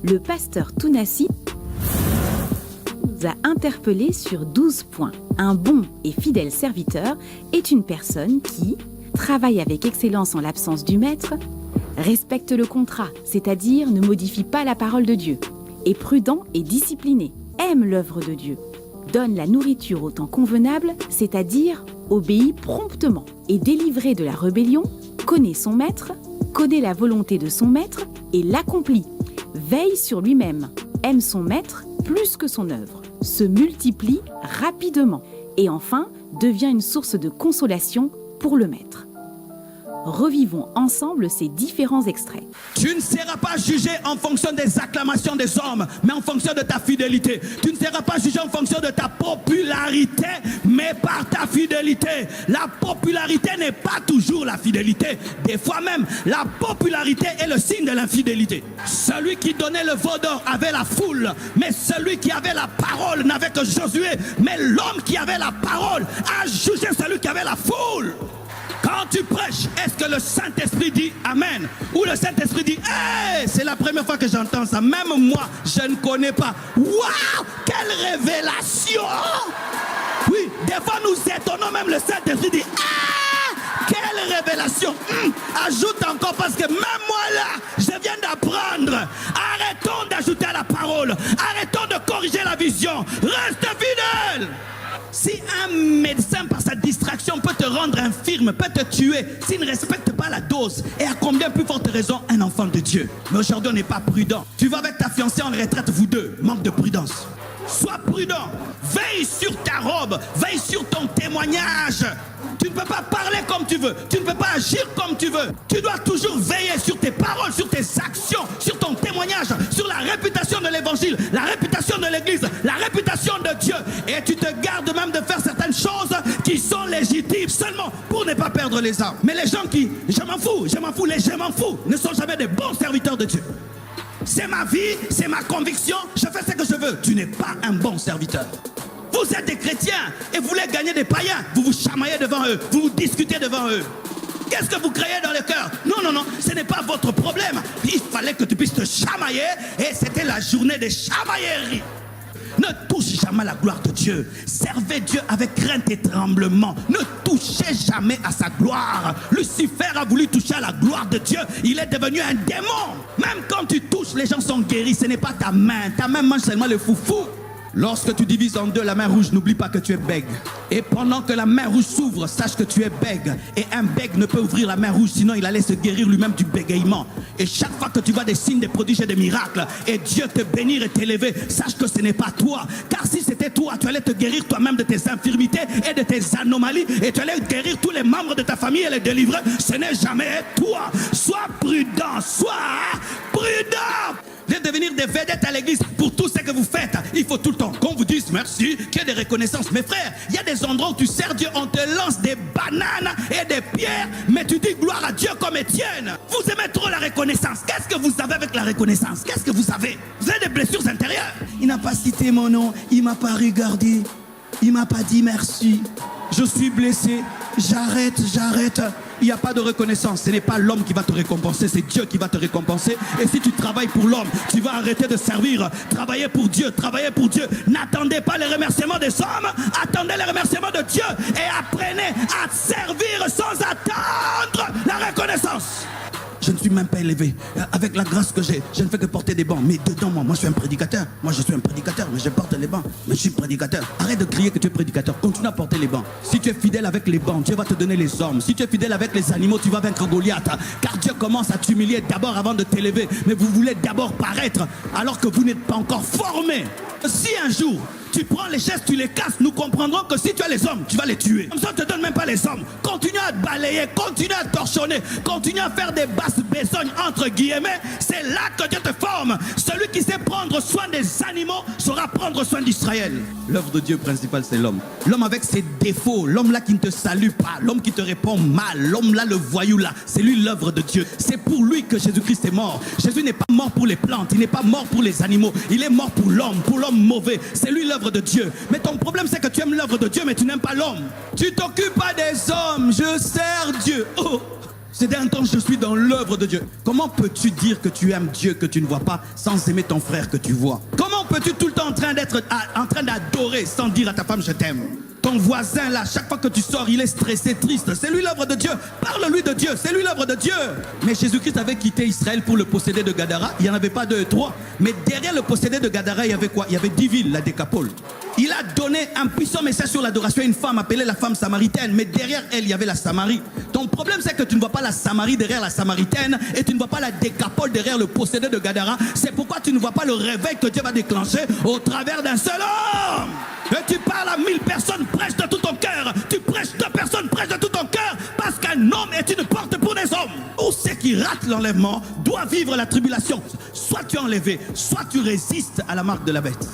le pasteur Tounassi nous a interpellés sur 12 points. Un bon et fidèle serviteur est une personne qui travaille avec excellence en l'absence du maître, respecte le contrat, c'est-à-dire ne modifie pas la parole de Dieu, est prudent et discipliné, aime l'œuvre de Dieu, donne la nourriture au temps convenable, c'est-à-dire obéit promptement, est délivré de la rébellion, connaît son maître, connaît la volonté de son maître et l'accomplit, veille sur lui-même, aime son maître plus que son œuvre, se multiplie rapidement et enfin devient une source de consolation pour le maître. Revivons ensemble ces différents extraits. Tu ne seras pas jugé en fonction des acclamations des hommes, mais en fonction de ta fidélité. Tu ne seras pas jugé en fonction de ta popularité, mais par ta fidélité. La popularité n'est pas toujours la fidélité. Des fois même, la popularité est le signe de l'infidélité. Celui qui donnait le veau d'or avait la foule, mais celui qui avait la parole n'avait que Josué. Mais l'homme qui avait la parole a jugé celui qui avait la foule. Quand tu prêches, est-ce que le Saint-Esprit dit Amen? Ou le Saint-Esprit dit hey, c'est la première fois que j'entends ça. Même moi, je ne connais pas. Waouh, quelle révélation! Oui, des fois nous étonnons, même le Saint-Esprit dit ah, quelle révélation! Ajoute encore parce que même moi là, je viens d'apprendre. Arrêtons d'ajouter à la parole. Arrêtons de corriger la vision. Reste fidèle. Si un médecin par sa distraction peut te rendre infirme, peut te tuer, s'il ne respecte pas la dose, et à combien plus forte raison un enfant de Dieu? Mais aujourd'hui on n'est pas prudent. Tu vas avec ta fiancée en retraite, vous deux, manque de prudence. Sois prudent, veille sur ta robe, veille sur ton témoignage. Tu ne peux pas parler comme tu veux, tu ne peux pas agir comme tu veux. Tu dois toujours veiller sur tes paroles, sur tes actions, sur ton témoignage, sur la réputation de l'évangile, la réputation de l'église, la réputation de Dieu. Et tu te gardes même de faire certaines choses qui sont légitimes seulement pour ne pas perdre les âmes. Mais les gens qui, je m'en fous, les je m'en fous, ne sont jamais des bons serviteurs de Dieu. C'est ma vie, c'est ma conviction, je fais ce que je veux. Tu n'es pas un bon serviteur. Vous êtes des chrétiens et vous voulez gagner des païens. Vous vous chamaillez devant eux, vous vous discutez devant eux. Qu'est-ce que vous créez dans le cœur? Non, ce n'est pas votre problème. Il fallait que tu puisses te chamailler et c'était la journée des chamailleries. Ne touche jamais à la gloire de Dieu. Servez Dieu avec crainte et tremblement. Ne touchez jamais à sa gloire. Lucifer a voulu toucher à la gloire de Dieu. Il est devenu un démon. Même quand tu touches, les gens sont guéris. Ce n'est pas ta main. Ta main mange seulement le foufou. Lorsque tu divises en deux la main rouge, n'oublie pas que tu es bègue. Et pendant que la main rouge s'ouvre, sache que tu es bègue. Et un bègue ne peut ouvrir la main rouge, sinon il allait se guérir lui-même du bégaiement. Et chaque fois que tu vois des signes, des prodiges et des miracles, et Dieu te bénir et t'élever, sache que ce n'est pas toi. Car si c'était toi, tu allais te guérir toi-même de tes infirmités et de tes anomalies. Et tu allais guérir tous les membres de ta famille et les délivrer. Ce n'est jamais toi. Sois prudent, sois prudent. Viens devenir des vedettes à l'église pour tout ce que vous faites. Il faut tout le temps qu'on vous dise merci, qu'il y ait des reconnaissances. Mes frères, il y a des endroits où tu sers Dieu, on te lance des bananes et des pierres, mais tu dis gloire à Dieu comme Étienne. Vous aimez trop la reconnaissance. Qu'est-ce que vous avez avec la reconnaissance? Qu'est-ce que vous avez? Vous avez des blessures intérieures. Il n'a pas cité mon nom, il m'a pas regardé, il m'a pas dit merci. Je suis blessé, j'arrête. Il n'y a pas de reconnaissance. Ce n'est pas l'homme qui va te récompenser, c'est Dieu qui va te récompenser. Et si tu travailles pour l'homme, tu vas arrêter de servir. Travaillez pour Dieu, travaillez pour Dieu. N'attendez pas les remerciements des hommes, attendez les remerciements de Dieu et apprenez à servir sans attendre la reconnaissance. Je ne suis même pas élevé. Avec la grâce que j'ai, je ne fais que porter des bancs. Mais dedans, moi je suis un prédicateur. Moi je suis un prédicateur, mais je porte les bancs. Mais je suis prédicateur. Arrête de crier que tu es prédicateur. Continue à porter les bancs. Si tu es fidèle avec les bancs, Dieu va te donner les hommes. Si tu es fidèle avec les animaux, tu vas vaincre Goliath. Car Dieu commence à t'humilier d'abord avant de t'élever. Mais vous voulez d'abord paraître alors que vous n'êtes pas encore formé. Si un jour tu prends les chaises, tu les casses, nous comprendrons que si tu as les hommes, tu vas les tuer. Comme ça, on ne te donne même pas les hommes. Continue à balayer, continue à torchonner, continue à faire des basses besognes entre guillemets. C'est là que Dieu te forme. Celui qui sait prendre soin des animaux saura prendre soin d'Israël. L'œuvre de Dieu principale, c'est l'homme. L'homme avec ses défauts, l'homme là qui ne te salue pas, l'homme qui te répond mal, l'homme là, le voyou là, c'est lui l'œuvre de Dieu. C'est pour lui que Jésus-Christ est mort. Jésus n'est pas mort pour les plantes, il n'est pas mort pour les animaux, il est mort pour l'homme mauvais. C'est lui l'œuvre de Dieu. Mais ton problème, c'est que tu aimes l'œuvre de Dieu, mais tu n'aimes pas l'homme. Tu t'occupes pas des hommes, je sers Dieu. Oh, C'est d'un temps, je suis dans l'œuvre de Dieu. Comment peux-tu dire que tu aimes Dieu que tu ne vois pas sans aimer ton frère que tu vois? Comment peux-tu tout le temps en train d'adorer sans dire à ta femme je t'aime? Ton voisin là, chaque fois que tu sors, il est stressé, triste. C'est lui l'œuvre de Dieu. Parle-lui de Dieu, c'est lui l'œuvre de Dieu. Mais Jésus-Christ avait quitté Israël pour le possédé de Gadara. Il n'y en avait pas 2 et 3. Mais derrière le possédé de Gadara, il y avait quoi? Il y avait 10 villes, la Décapole. Il a donné un puissant message sur l'adoration à une femme appelée la femme samaritaine. Mais derrière elle, il y avait la Samarie. Ton problème, c'est que tu ne vois pas la Samarie derrière la samaritaine et tu ne vois pas la Décapole derrière le possédé de Gadara. C'est pourquoi tu ne vois pas le réveil que Dieu va déclencher au travers d'un seul homme. Et tu parles à 1000 personnes, prêche de tout ton cœur. Tu prêches 2 personnes, prêche de tout ton cœur. Parce qu'un homme est une porte pour des hommes. Tous ceux qui ratent l'enlèvement doivent vivre la tribulation. Soit tu es enlevé, soit tu résistes à la marque de la bête.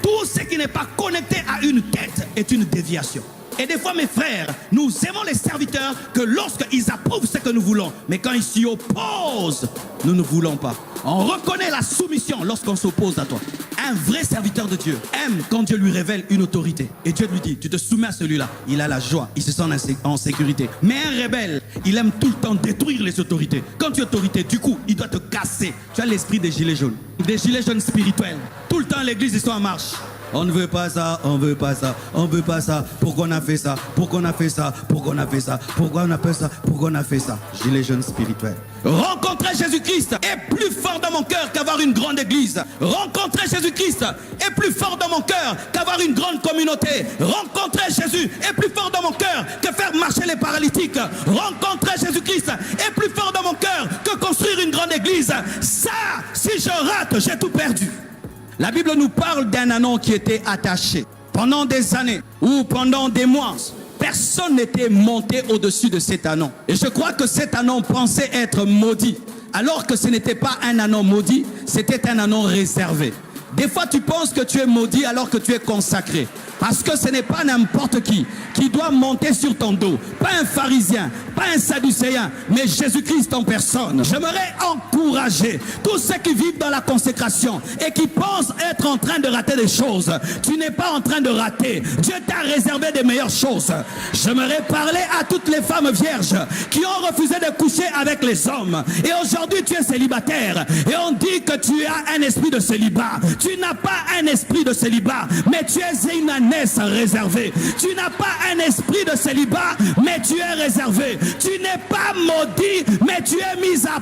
Tout ce qui n'est pas connecté à une tête est une déviation. Et des fois, mes frères, nous aimons les serviteurs que lorsqu'ils approuvent ce que nous voulons. Mais quand ils s'y opposent, nous ne voulons pas. On reconnaît la soumission lorsqu'on s'oppose à toi. Un vrai serviteur de Dieu aime quand Dieu lui révèle une autorité. Et Dieu lui dit, tu te soumets à celui-là. Il a la joie, il se sent en sécurité. Mais un rebelle, il aime tout le temps détruire les autorités. Quand tu es autorité, du coup, il doit te casser. Tu as l'esprit des gilets jaunes. Des gilets jaunes spirituels. Tout le temps, l'église, ils sont en marche. On ne veut pas ça, on ne veut pas ça, on ne veut pas ça. Pourquoi on a fait ça? Pourquoi on a fait ça? Pourquoi on a fait ça? Pourquoi on a fait ça? Pourquoi on a fait ça? Gilets jaunes spirituels. Rencontrer Jésus-Christ est plus fort dans mon cœur qu'avoir une grande église. Rencontrer Jésus-Christ est plus fort dans mon cœur qu'avoir une grande communauté. Rencontrer Jésus est plus fort dans mon cœur que faire marcher les paralytiques. Rencontrer Jésus-Christ est plus fort dans mon cœur que construire une grande église. Ça, si je rate, j'ai tout perdu. La Bible nous parle d'un ânon qui était attaché pendant des années ou pendant des mois. Personne n'était monté au-dessus de cet ânon. Et je crois que cet ânon pensait être maudit. Alors que ce n'était pas un ânon maudit, c'était un ânon réservé. Des fois, tu penses que tu es maudit alors que tu es consacré. Parce que ce n'est pas n'importe qui doit monter sur ton dos. Pas un pharisien, pas un sadducéen, mais Jésus-Christ en personne. J'aimerais encourager tous ceux qui vivent dans la consécration et qui pensent être en train de rater des choses. Tu n'es pas en train de rater. Dieu t'a réservé des meilleures choses. J'aimerais parler à toutes les femmes vierges qui ont refusé de coucher avec les hommes. Et aujourd'hui, tu es célibataire. Et on dit que tu as un esprit de célibat. Tu n'as pas un esprit de célibat, mais tu es une ânesse réservée. Tu n'as pas un esprit de célibat, mais tu es réservé. Tu n'es pas maudit, mais tu es mis à